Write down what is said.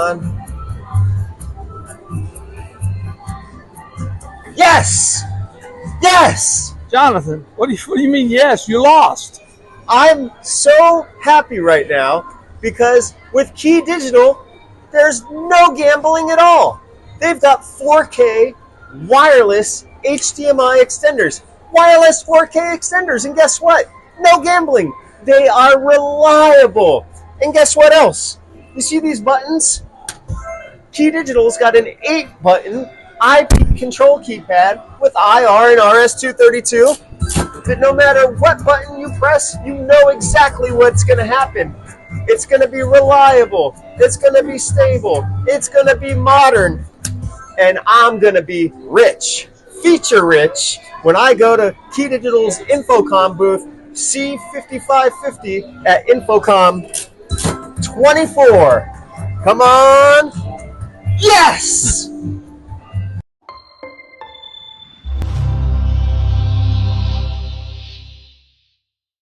on. Yes! Yes! Jonathan, what do you mean yes? You lost. I'm so happy right now because with KeyDigital, there's no gambling at all. They've got 4K wireless HDMI extenders. Wireless 4K extenders, and guess what? No gambling. They are reliable. And guess what else? You see these buttons? KeyDigital's got an 8-button IP control keypad with IR and RS-232 that no matter what button you press, you know exactly what's going to happen. It's going to be reliable. It's going to be stable. It's going to be modern. And I'm going to be rich, feature rich, when I go to KeyDigital's InfoComm booth C5550 at InfoComm 24. Come on. Yes!